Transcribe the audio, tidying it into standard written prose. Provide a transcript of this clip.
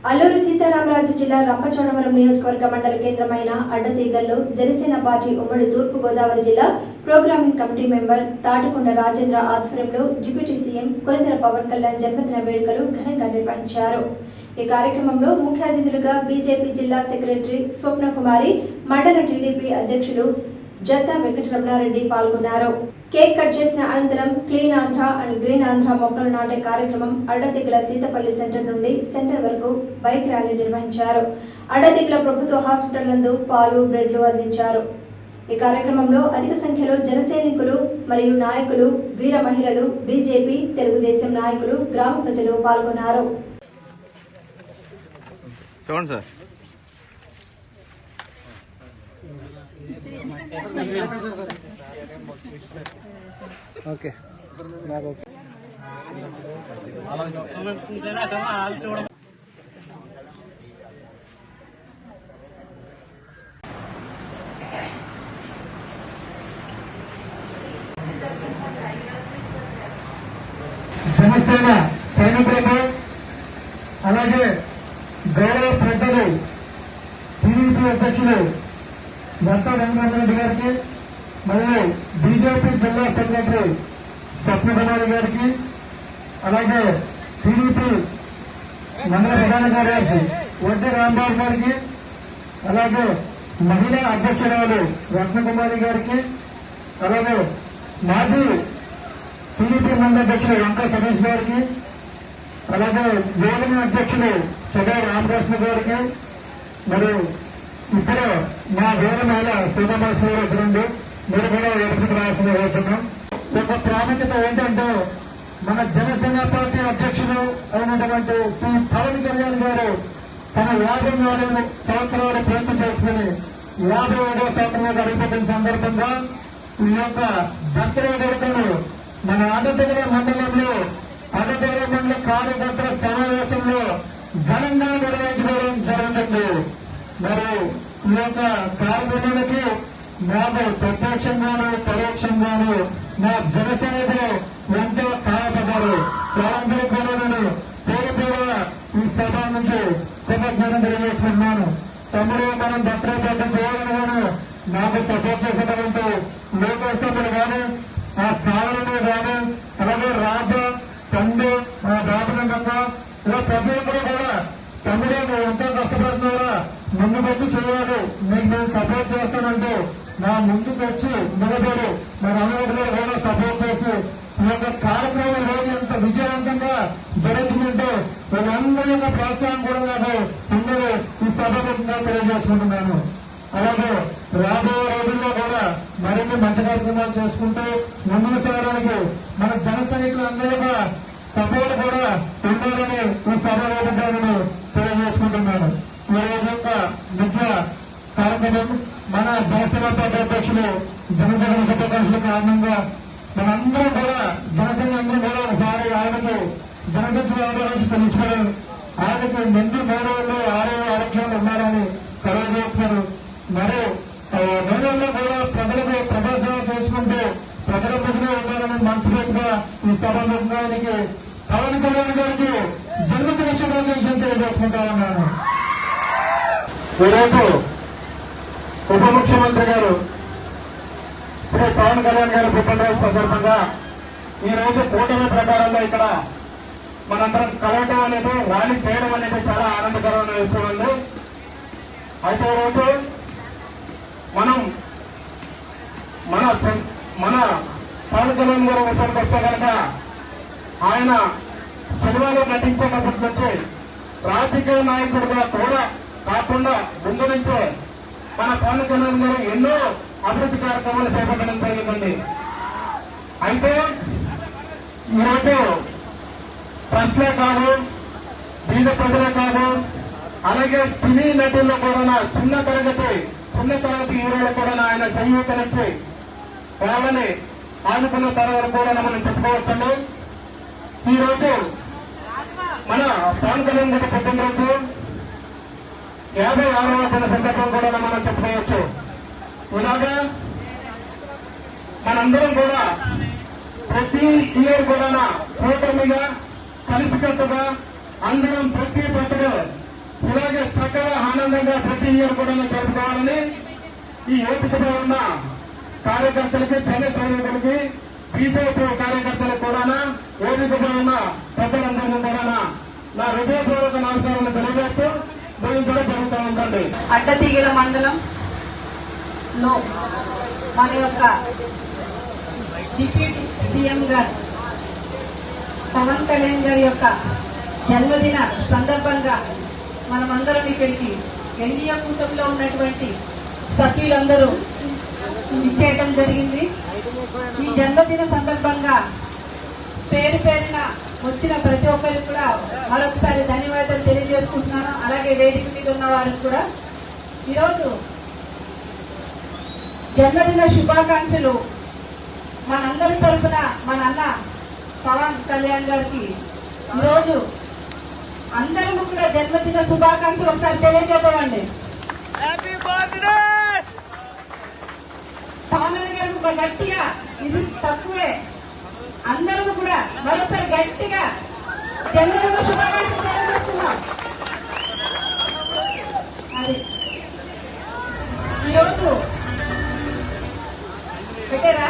అల్లూరు సీతారామరాజు జిల్లా రంపచోడవరం నియోజకవర్గ మండల కేంద్రమైన అడ్డతీగల్లో జనసేన పార్టీ ఉమ్మడి తూర్పు గోదావరి జిల్లా programming committee member Tatikonda Rajendra ఆధ్వర్యంలో డిప్యూటీ సీఎం కొనిదెల పవన్ కళ్యాణ్ జన్మదిన వేడుకలు ఘనంగా నిర్వహించారు. ఈ కార్యక్రమంలో ముఖ్య అతిథులుగా బీజేపీ జిల్లా సెక్రటరీ స్వప్న కుమారి, మండల టీడీపీ అధ్యక్షులు జత్తా వెంకటరమణారెడ్డి పాల్గొన్నారు. కేక్ కట్ చేసిన అనంతరం clean Andhra and green Andhra మొక్కలు నాటే కార్యక్రమం అడ్డదిగ్గల సీతపల్లి సెంటర్ నుండి సెంటర్ వరకు బైక్ ర్యాలీ నిర్వహించారు. అడ్డదిగ్గల ప్రభుత్వ హాస్పిటల్ నందు పాలు, బ్రెడ్లు అందించారు. ఈ కార్యక్రమంలో అధిక సంఖ్యలో జనసైనికులు మరియు నాయకులు, వీర మహిళలు, బీజేపీ, తెలుగుదేశం నాయకులు, గ్రామ ప్రజలు పాల్గొన్నారు. ఓకే జనసేన సైనికులకు అలాగే గౌరవ పెద్దలు టీడీపీ అధ్యక్షులు జత్తా వెంకటరమణారెడ్డి గారికి మరియు బీజేపీ జిల్లా సెక్రటరీ స్వప్న కుమారి గారికి అలాగే టీడీపీ మండల ప్రధాన కార్యదర్శి వడ్డీ రాంబాబు గారికి అలాగే మహిళా అధ్యక్షురాలు రత్నకుమారి గారికి అలాగే మాజీ టీడీపీ మండల అధ్యక్షులు వెంకట సతీష్ గారికి అలాగే వేదిక అధ్యక్షులు చదా రామకృష్ణ గారికి మరియు ఇప్పుడు మా వేరే మహిళ సీతామహేశ్వరరావు మీరు కూడా ఎదుర్కొంటూ రావాల్సింది కోరుతున్నాం. యొక్క ప్రాముఖ్యత ఏంటంటే మన జనసేన పార్టీ అధ్యక్షులు అయినటువంటి శ్రీ పవన్ కళ్యాణ్ గారు తన 54 సంవత్సరాలు పూర్తి చేసుకుని 57వ సంవత్సరంలో అడుగుతున్న సందర్భంగా ఈ యొక్క బర్త్డే వేడుకలు మన అడ్డదిగ్గల మండలంలో అడ్డదిగ్గల మండల కార్యకర్తల సమావేశంలో ఘనంగా నిర్వహించుకోవడం జరుగుతుంది. మరి ఈ యొక్క కార్యక్రమానికి మాకు ప్రత్యక్షంగాను పరోక్షంగాను మా జనసేనకు ఎంతో సహాయపడ్డారు. వాళ్ళందరూ కూడా నేను పేరు పేరు ఈ సభ నుంచి కృతజ్ఞతలు తెలియజేసుకుంటున్నాను. తమ్ముడు మనం భద్రత చేయాలని నాకు సపోర్ట్ చేసేటంటూ లోకోత్సవాలు కానీ ఆ సాగులు కానీ అలాగే రాజా తండ్రి మా దాపరంగా ఇలా ప్రతి ఒక్కరు కూడా తమ్ముడు నువ్వు ఎంతో కష్టపడుతున్నారా ముందుకొచ్చి చేయాలి, మీకు నేను సపోర్ట్ చేస్తానంటూ నా ముందుకు వచ్చి నిలబడి మన అందరూ కూడా సపోర్ట్ చేసి ఈ యొక్క కార్యక్రమం రోజు ఎంత విజయవంతంగా జరుగుతుందంటే వీళ్ళందరి యొక్క ప్రోత్సాహం కూడా నాకు అందరూ ఈ సభాముఖంగా తెలియజేసుకుంటున్నాను. అలాగే రాబోయే రోజుల్లో కూడా మరిన్ని మంచి కార్యక్రమాలు చేసుకుంటూ ముందుకు సాగడానికి మన జన సైనికులందరూ కూడా సపోర్ట్ కూడా ఉండాలని ఈ సభాముఖంగా నేను తెలియజేసుకుంటున్నాను. ఈ రోజు యొక్క ముఖ్య కార్యక్రమం మన జనసేన పార్టీ అధ్యక్షులు జనసేన శుభాకాంక్షల కారణంగా మనందరూ కూడా జనసేన అందరూ కూడా ఒకసారి ఆయనకు జనగతి ఆధారించి తెలుసుకోవడం, ఆయనకు నిండు గౌరవంలో ఆరోగ్యాలు ఉన్నారని తెలియజేస్తున్నారు. మరి నేలలో కూడా ప్రజలకు ప్రదర్శన చేసుకుంటూ ప్రజల మధ్యలో ఉండాలని మనస్ఫూర్తిగా ఈ సభాముఖానికి పవన్ కళ్యాణ్ గారికి జన్మదిన శుభాకాంక్షలు తెలియజేసుకుంటా ఉన్నాను. ఈరోజు ఉప ముఖ్యమంత్రి గారు శ్రీ పవన్ కళ్యాణ్ గారి పుట్టినరోజు సందర్భంగా ఈ రోజు కూటమి ప్రకారంలో ఇక్కడ మనందరం కలవటం అనేది, ర్యాలీ చేయడం అనేది చాలా ఆనందకరమైన విషయం ఉంది. అయితే ఈరోజు మనం మన పవన్ కళ్యాణ్ గారి విషయానికి వస్తే కనుక ఆయన సినిమాలో నటించేటప్పటి నుంచి రాజకీయ నాయకుడిగా కూడా కాకుండా ముందు నుంచే మన పవన్ కళ్యాణ్ గారు ఎన్నో అభివృద్ధి కార్యక్రమాలు చేపట్టడం జరిగిందండి. అయితే ఈరోజు ప్రశ్నే కాదు, బీద ప్రజలే కాదు, అలాగే సినీ నటుల్లో కూడా చిన్న తరగతి హీరోలు కూడా ఆయన సంయుక్తనిచ్చి వాళ్ళని ఆదుకున్న తరగతి కూడా మనం చెప్పుకోవచ్చండి. ఈరోజు మన పవన్ కళ్యాణ్ గారి పుట్టినరోజు 56వ సందర్భం కూడా మనం చెప్పుకోవచ్చు. ఇలాగా మనందరం కూడా ప్రతి ఇయర్ కూడా కూటమిగా కలిసికట్టుగా అందరం ప్రతి బర్త్డే ఆనందంగా ప్రతి ఇయర్ కూడా జరుపుకోవాలని ఈ ఓపికగా ఉన్న కార్యకర్తలకి జన సైనికులకి బీజేపీ కార్యకర్తలకు కూడా ఓపికగా ఉన్న పెద్దలందరినీ కూడా నా హృదయపూర్వక నమస్కారాలు తెలియజేస్తూ ముగించడం జరుగుతూ ఉందండి. అడ్డతీగల మండలంలో మన యొక్క డిప్యూటీ సీఎం గారు పవన్ కళ్యాణ్ గారి యొక్క జన్మదిన సందర్భంగా మనమందరం ఇక్కడికి ఎన్డీఏ కూటమిలో ఉన్నటువంటి సభ్యులందరూ ఇచ్చేయడం జరిగింది. ఈ జన్మదిన సందర్భంగా పేరు పేరున వచ్చిన ప్రతి ఒక్కరికి కూడా మరొకసారి ధన్యవాదాలు తెలియజేసుకుంటున్నాను. అలాగే వేదిక మీద ఉన్న వారికి కూడా ఈరోజు జన్మదిన శుభాకాంక్షలు మనందరి తరఫున మన అన్న పవన్ కళ్యాణ్ గారికి ఈరోజు అందరము కూడా జన్మదిన శుభాకాంక్షలు ఒకసారి తెలియజేద్దామండి. పవన్ కళ్యాణ్ గారికి ఒక గట్టిగా, ఇది తక్కువే, అందరూ కూడా మరోసారి గట్టిగా జన్మదిన శుభాకాంక్షలు తెలియజేస్తున్నాం. అది ఈరోజు పెట్టారా?